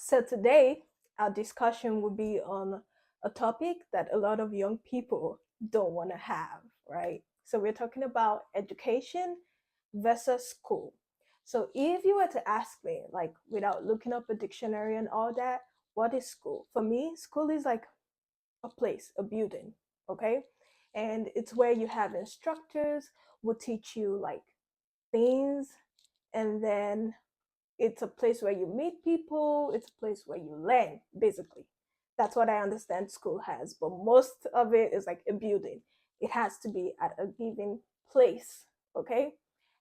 So today, our discussion will be on a topic that a lot of young people don't want to have, right? So we're talking about education versus school. So if you were to ask me, like without looking up a dictionary and all that, what is school? For me, school is like a place, a building, okay? And it's where you have instructors who teach you like things, and then it's a place where you meet people, it's a place where you learn, basically. That's what I understand school has, but most of it is like a building. It has to be at a given place, okay?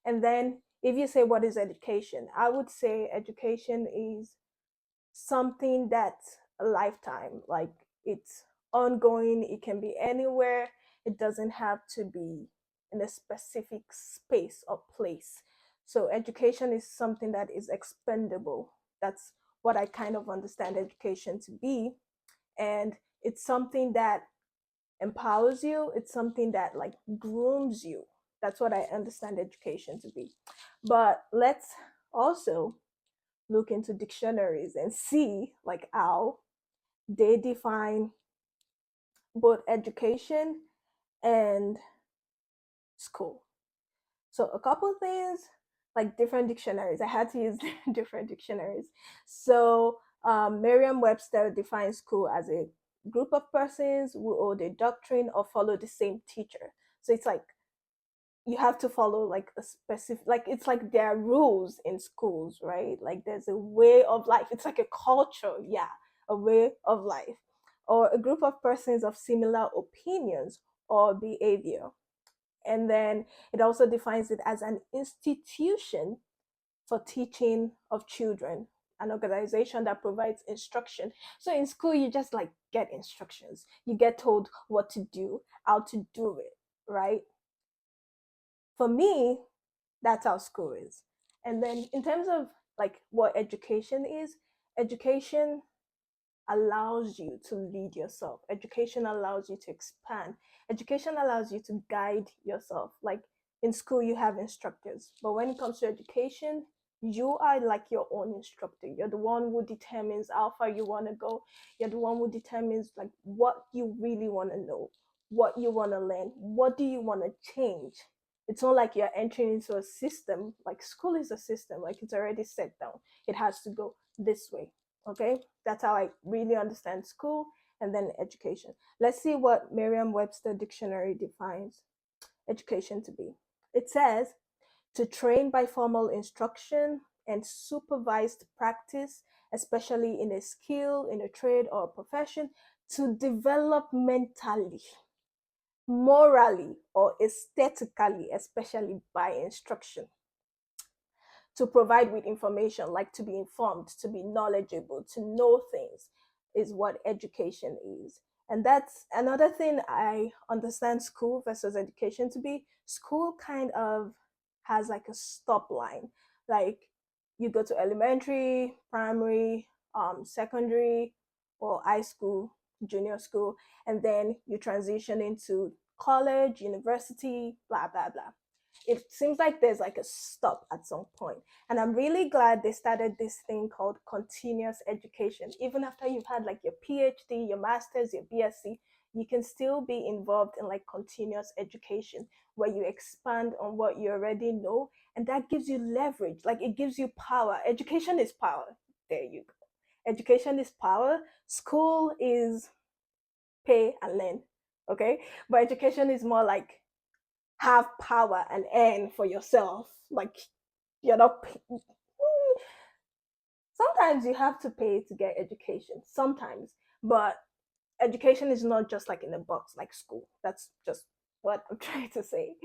And then if you say what is education, I would say education is something that's a lifetime. Like it's ongoing, it can be anywhere, it doesn't have to be in a specific space or place. So education is something that is expendable. That's what I kind of understand education to be. And it's something that empowers you, it's something that like grooms you. That's what I understand education to be. But let's also look into dictionaries and see like how they define both education and school. So a couple things, like different dictionaries. I had to use different dictionaries. So Merriam-Webster defines school as a group of persons who hold a doctrine or follow the same teacher. So it's like you have to follow like a specific, like it's like there are rules in schools, right? Like there's a way of life, it's like a culture, yeah, a way of life, or a group of persons of similar opinions or behavior. And then it also defines it as an institution for teaching of children, an organization that provides instruction. So in school you just like get instructions, you get told what to do, how to do it, right? For me, that's how school is. And then in terms of like what education is, education allows you to lead yourself. Education allows you to expand. Education allows you to guide yourself. Like in school you have instructors, but when it comes to education, you are like your own instructor. You're the one who determines how far you want to go. You're the one who determines like what you really want to know, what you want to learn, what do you want to change. It's not like you're entering into a system. Like school is a system, like it's already set down, it has to go this way. Okay, that's how I really understand school and then education. Let's see what Merriam-Webster dictionary defines education to be. It says to train by formal instruction and supervised practice, especially in a skill, in a trade or a profession, to develop mentally, morally, or aesthetically, especially by instruction, to provide with information, like to be informed, to be knowledgeable, to know things, is what education is. And that's another thing I understand school versus education to be. School kind of has like a stop line. Like you go to elementary, primary, secondary, or high school, junior school, and then you transition into college, university, blah, blah, blah. It seems like there's like a stop at some point. And I'm really glad they started this thing called continuous education. Even after you've had like your PhD, your master's, your BSc, you can still be involved in like continuous education where you expand on what you already know, and that gives you leverage. Like it gives you power. Education is power. There you go. Education is power. School is pay and learn. Okay. But education is more like have power and earn for yourself. Like you're not. Sometimes you have to pay to get education. Sometimes, but education is not just like in a box like school. That's just what I'm trying to say.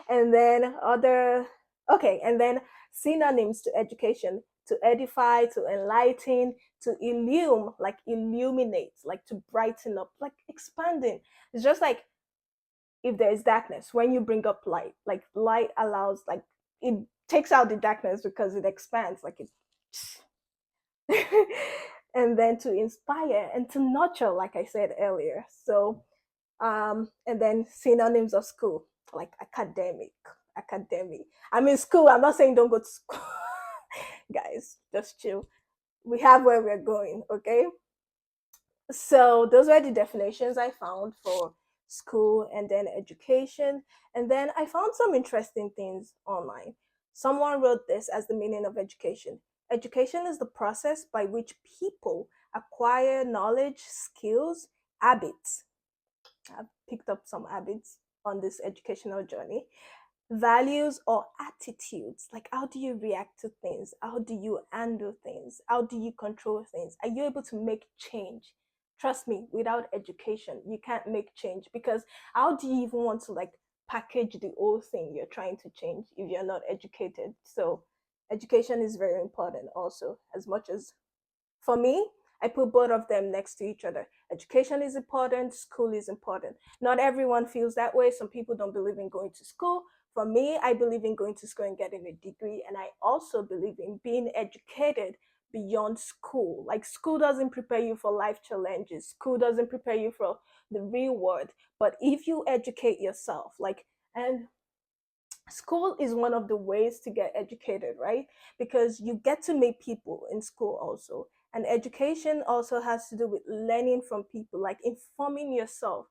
And then other okay, and then synonyms to education: to edify, to enlighten, to illume, like illuminate, like to brighten up, like expanding. It's just like if there is darkness, when you bring up light, like light allows, like it takes out the darkness because it expands, like it and then to inspire and to nurture, like I said earlier. So and then synonyms of school, like academic, academy. I'm in school, I'm not saying don't go to school. Guys, just chill. we have where we're going, okay? So those were the definitions I found for school and then education. And then I found some interesting things online. Someone wrote this as the meaning of education. Education is the process by which people acquire knowledge, skills, habits. I've picked up some habits on this educational journey. Values or attitudes, like how do you react to things? How do you handle things? How do you control things? Are you able to make change? Trust me, without education, you can't make change, because how do you even want to like package the whole thing you're trying to change if you're not educated? So, education is very important also, as much as for me, I put both of them next to each other. Education is important, school is important. Not everyone feels that way. Some people don't believe in going to school. For me, I believe in going to school and getting a degree. And I also believe in being educated beyond school. Like, school doesn't prepare you for life challenges, school doesn't prepare you for the real world. But if you educate yourself, like, and school is one of the ways to get educated, right? Because you get to meet people in school also. And education also has to do with learning from people, like informing yourself,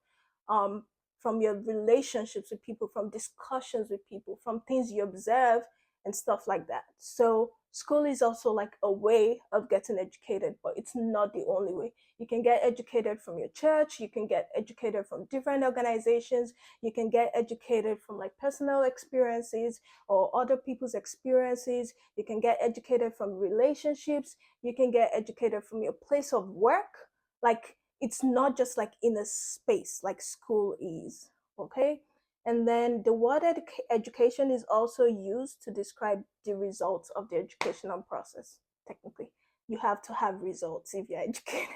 um, from your relationships with people, from discussions with people, from things you observe and stuff like that. So school is also like a way of getting educated, but it's not the only way. You can get educated from your church, you can get educated from different organizations, you can get educated from like personal experiences or other people's experiences, you can get educated from relationships, you can get educated from your place of work. Like, it's not just like in a space like school is, okay? And then the word education is also used to describe the results of the educational process. Technically, you have to have results if you're educated.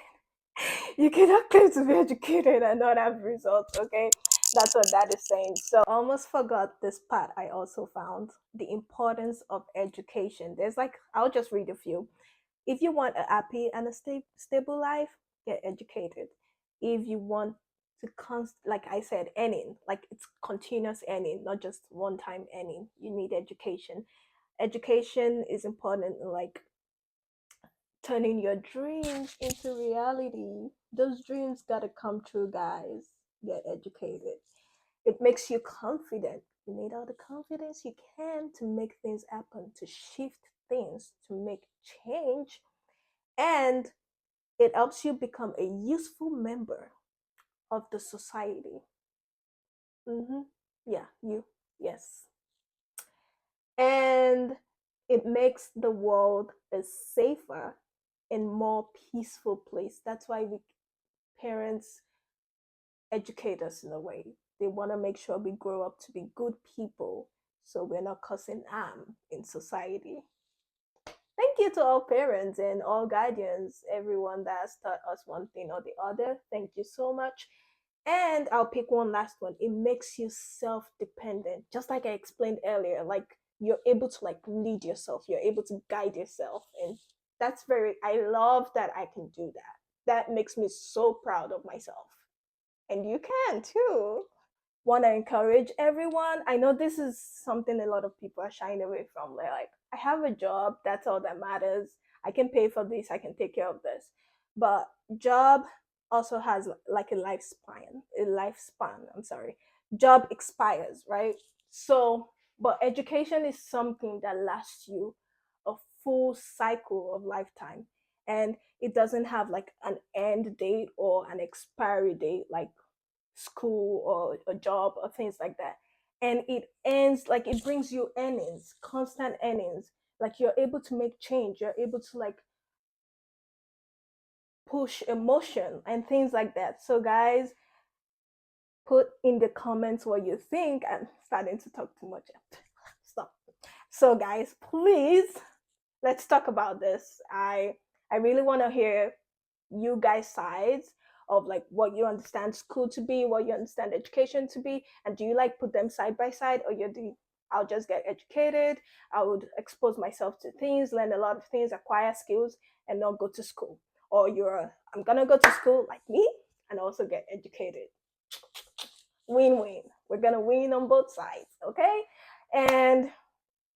You cannot claim to be educated and not have results, okay? That's what that is saying. So I almost forgot this part. I also found the importance of education. There's like, I'll just read a few. If you want a happy and a stable life, get educated. If you want to like I said, earning, like it's continuous earning, not just one time earning, you need education. Education is important in like turning your dreams into reality. Those dreams gotta come true, guys. Get educated. It makes you confident. You need all the confidence you can to make things happen, to shift things, to make change. And it helps you become a useful member of the society. Mm-hmm. Yeah, you. Yes. And it makes the world a safer and more peaceful place. That's why we parents educate us in a way. They want to make sure we grow up to be good people so we're not causing harm in society. Thank you to all parents and all guardians, everyone that has taught us one thing or the other. Thank you so much. And I'll pick one last one. It makes you self-dependent. Just like I explained earlier, like you're able to like lead yourself, you're able to guide yourself. And that's very I love that I can do that. That makes me so proud of myself. And you can too. Want to encourage everyone. I know this is something a lot of people are shying away from. They're like, I have a job, that's all that matters. I can pay for this, I can take care of this. But job also has like a lifespan. I'm sorry. Job expires, right? So, but education is something that lasts you a full cycle of lifetime. And it doesn't have like an end date or an expiry date like school or a job or things like that. And it ends like it brings you earnings, constant earnings. Like you're able to make change, you're able to like push emotion and things like that. So guys, put in the comments what you think. I'm starting to talk too much. Stop. So guys, please let's talk about this. I really want to hear you guys' sides of like what you understand school to be, what you understand education to be, and do you like put them side by side, or you do I'll just get educated, I would expose myself to things, learn a lot of things, acquire skills, and not go to school. Or I'm gonna go to school like me and also get educated. Win-win. We're gonna win on both sides, okay? And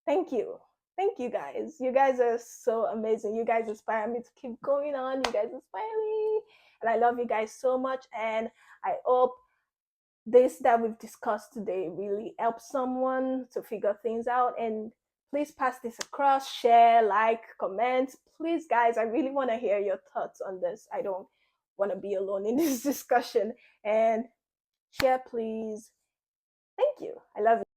thank you. Thank you guys. You guys are so amazing. You guys inspire me to keep going on. You guys inspire me. And I love you guys so much. And I hope this that we've discussed today really helps someone to figure things out. And please pass this across, share, like, comment. Please, guys, I really want to hear your thoughts on this. I don't want to be alone in this discussion. And share, please. Thank you. I love you.